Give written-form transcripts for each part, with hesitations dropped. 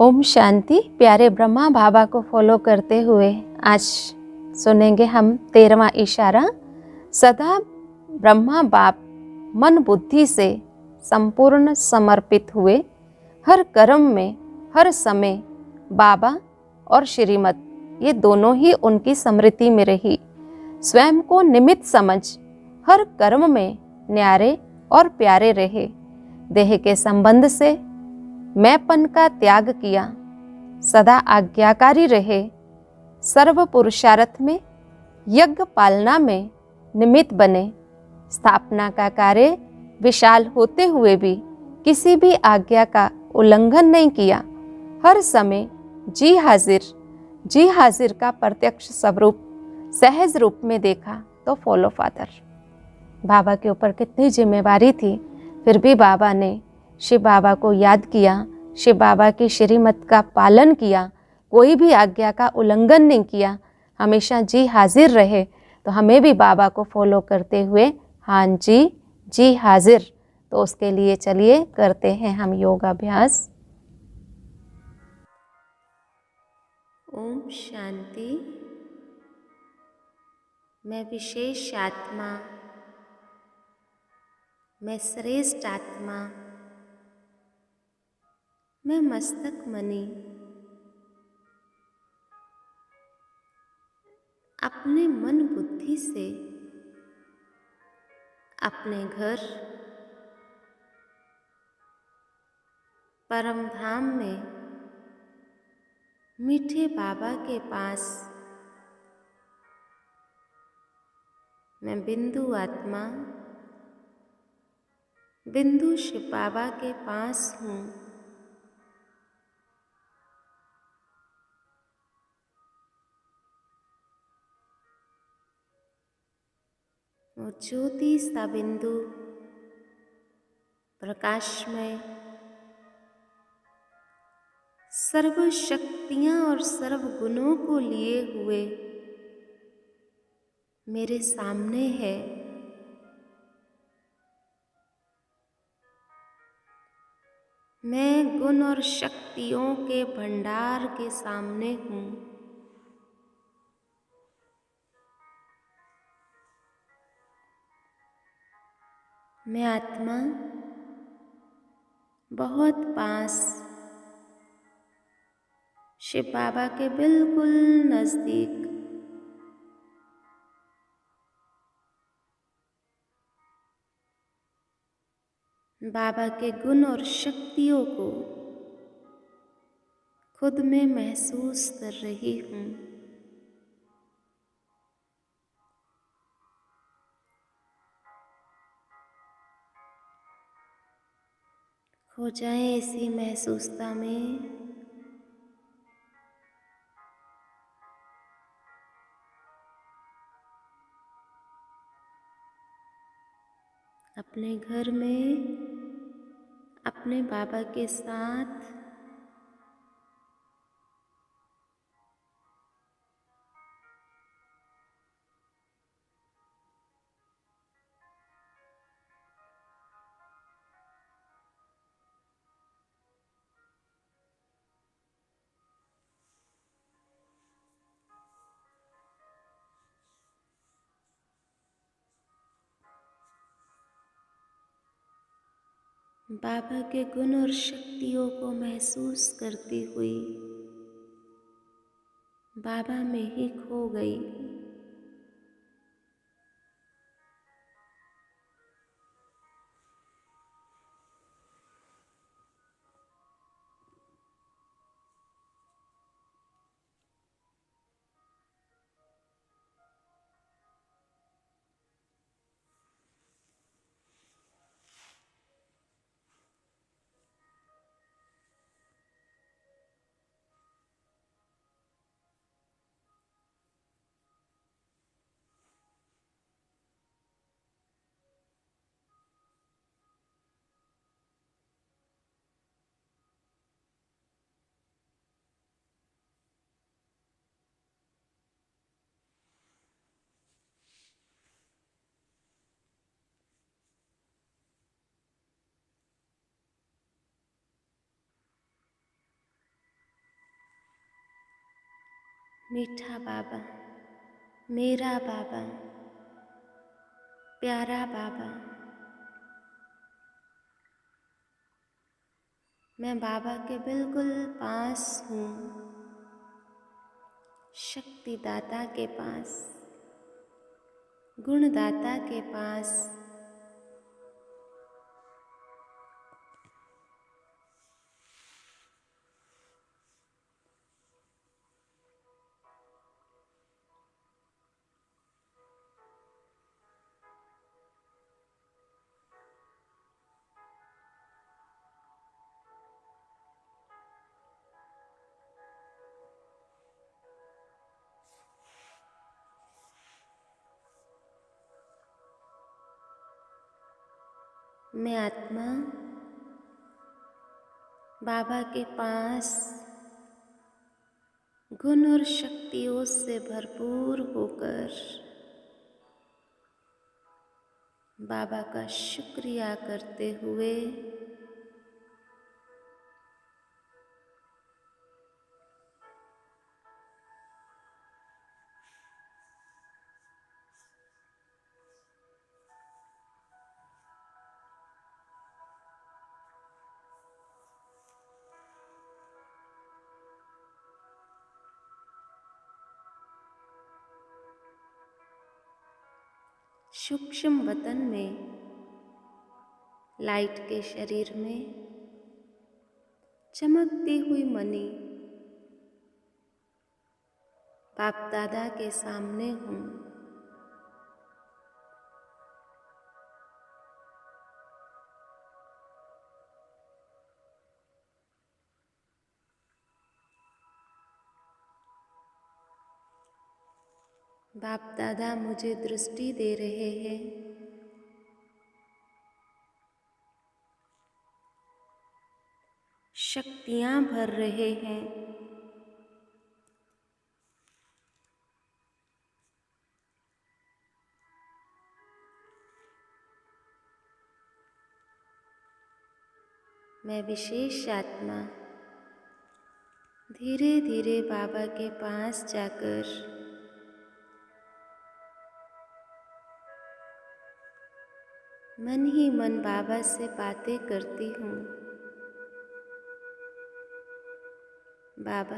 ओम शांति। प्यारे ब्रह्मा बाबा को फॉलो करते हुए आज सुनेंगे हम 13वां इशारा। सदा ब्रह्मा बाप मन बुद्धि से संपूर्ण समर्पित हुए, हर कर्म में हर समय बाबा और श्रीमत ये दोनों ही उनकी स्मृति में रही। स्वयं को निमित्त समझ हर कर्म में न्यारे और प्यारे रहे। देह के संबंध से मैंपन का त्याग किया, सदा आज्ञाकारी रहे। सर्व पुरुषार्थ में यज्ञ पालना में निमित्त बने। स्थापना का कार्य विशाल होते हुए भी किसी भी आज्ञा का उल्लंघन नहीं किया। हर समय जी हाजिर का प्रत्यक्ष स्वरूप सहज रूप में देखा। तो फॉलो फादर। बाबा के ऊपर कितनी जिम्मेवारी थी, फिर भी बाबा ने शिव बाबा को याद किया, शिव बाबा की श्रीमत का पालन किया, कोई भी आज्ञा का उल्लंघन नहीं किया, हमेशा जी हाजिर रहे। तो हमें भी बाबा को फॉलो करते हुए हाँ जी हाजिर। तो उसके लिए चलिए करते हैं हम योग अभ्यास। ओम शांति। मैं विशेष आत्मा, मैं श्रेष्ठ आत्मा, मैं मस्तक मणि अपने मन बुद्धि से अपने घर परम धाम में मीठे बाबा के पास मैं बिंदु आत्मा बिंदु शिव बाबा के पास हूँ। वो ज्योति सा बिंदु प्रकाशमय सर्व शक्तियाँ और सर्व गुणों को लिए हुए मेरे सामने है। मैं गुण और शक्तियों के भंडार के सामने हूँ। मैं आत्मा बहुत पास शिव बाबा के बिल्कुल नजदीक बाबा के गुण और शक्तियों को खुद में महसूस कर रही हूँ। खो जाएं इसी महसूसता में। अपने घर में अपने बाबा के साथ बाबा के गुण और शक्तियों को महसूस करती हुई बाबा में ही खो गई। मीठा बाबा, मेरा बाबा, प्यारा बाबा, मैं बाबा के बिल्कुल पास हूँ, शक्तिदाता के पास, गुणदाता के पास। मैं आत्मा बाबा के पास गुण और शक्तियों से भरपूर होकर बाबा का शुक्रिया करते हुए सूक्ष्म वतन में लाइट के शरीर में चमकती हुई मणि बाप दादा के सामने हूँ। बाप दादा मुझे दृष्टि दे रहे हैं। शक्तियाँ भर रहे हैं। मैं विशेष आत्मा धीरे धीरे बाबा के पास जाकर मन ही मन बाबा से बातें करती हूँ। बाबा,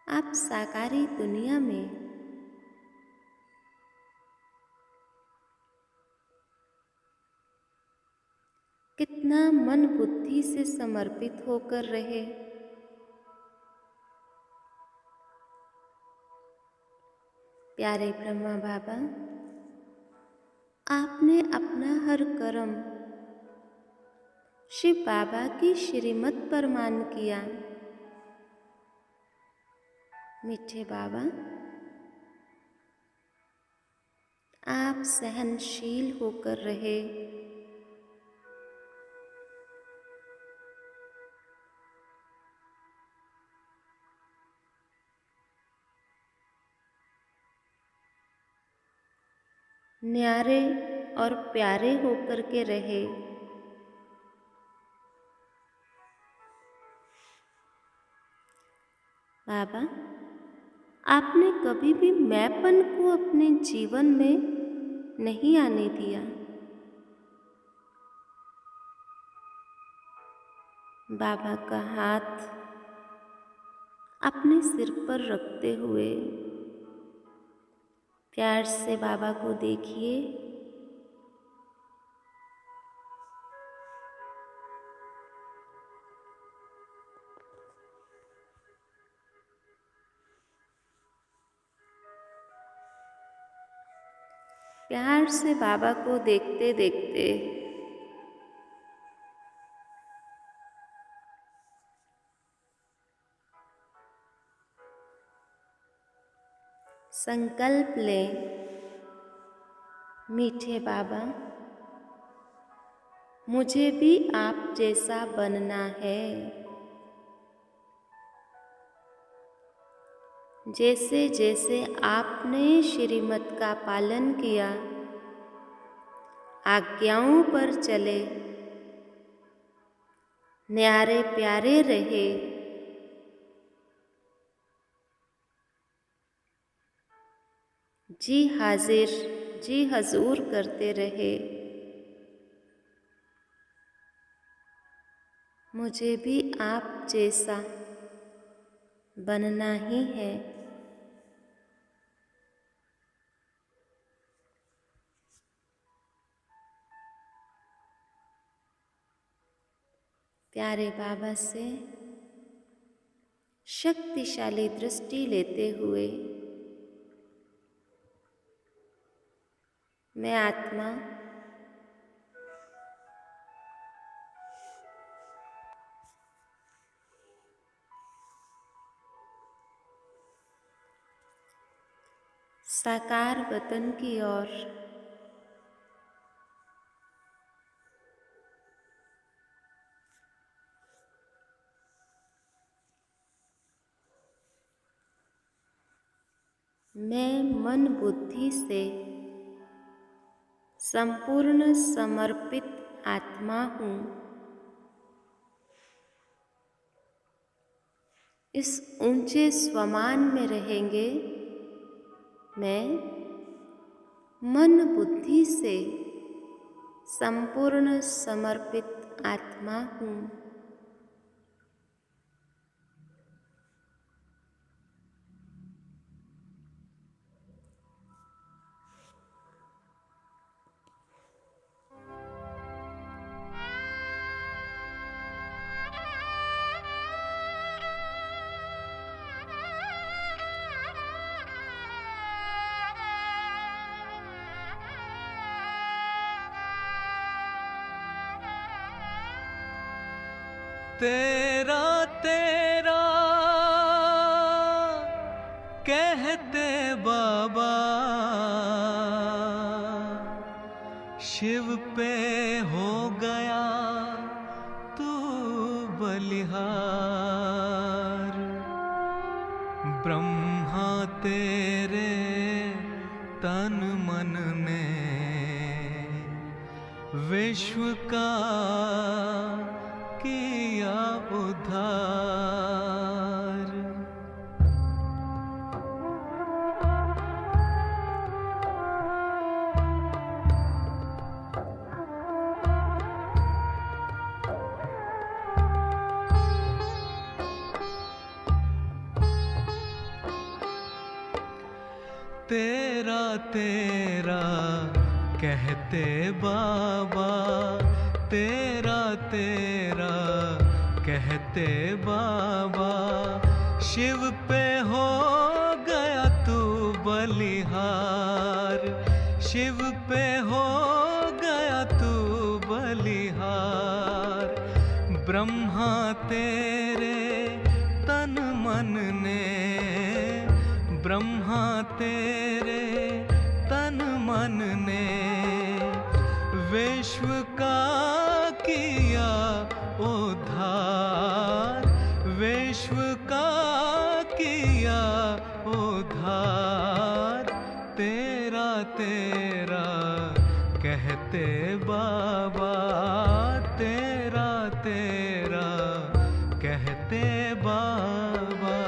आप साकारी दुनिया में कितना मन बुद्धि से समर्पित होकर रहे। प्यारे ब्रह्मा बाबा, आपने अपना हर कर्म शिव बाबा की श्रीमत पर मान किया। मीठे बाबा, आप सहनशील होकर रहे। न्यारे और प्यारे होकर के रहे। बाबा, आपने कभी भी मैंपन को अपने जीवन में नहीं आने दिया। बाबा का हाथ अपने सिर पर रखते हुए प्यार से बाबा को देखिए। प्यार से बाबा को देखते देखते संकल्प लें, मीठे बाबा, मुझे भी आप जैसा बनना है। जैसे जैसे आपने श्रीमत का पालन किया, आज्ञाओं पर चले, न्यारे प्यारे रहे, जी हाजिर जी हजूर करते रहे। मुझे भी आप जैसा बनना ही है। प्यारे बाबा से शक्तिशाली दृष्टि लेते हुए मैं आत्मा साकार वतन की ओर मैं मन बुद्धि से संपूर्ण समर्पित आत्मा हूँ। इस ऊंचे स्वमान में रहेंगे। मैं मन बुद्धि से संपूर्ण समर्पित आत्मा हूँ। तेरा तेरा कहते बाबा, शिव पे हो गया तू बलिहार। ब्रह्मा तेरे तन मन ने विश्व का किया उद्धार। तेरा तेरा कहते बाबा, तेरा तेरा कहते बाबा, शिव पे हो गया तू बलिहार। शिव पे हो गया तू बलिहार। ब्रह्मा तेरे तन मन ने, ब्रह्मा तेरे तन मन ने विश्व का किया उद्धार। विश्व का किया उद्धार। तेरा तेरा कहते बाबा, तेरा तेरा कहते बाबा।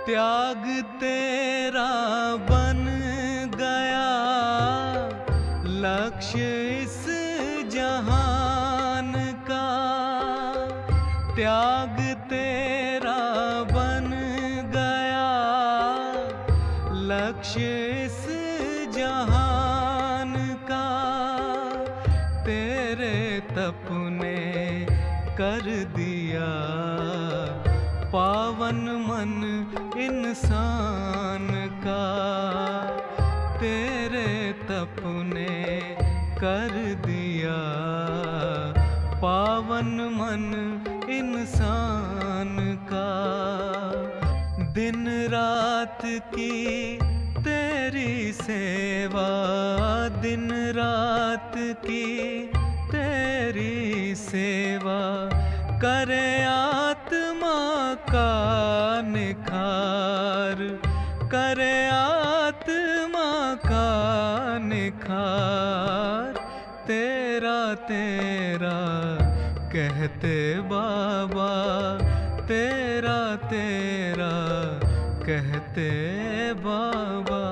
त्याग तेरा बन गया लक्ष्य इस जहान का। त्याग तेरा बन गया लक्ष्य इस जहान का। तेरे तप ने कर दिया पावन मन इंसान का। तेरे तप ने कर दिया पावन मन इंसान का। दिन रात की तेरी सेवा, दिन रात की तेरी सेवा, करे आत्मा का निखार। करे आत्मा का निखार। तेरा तेरा कहते बाबा, तेरा तेरा कहते बाबा।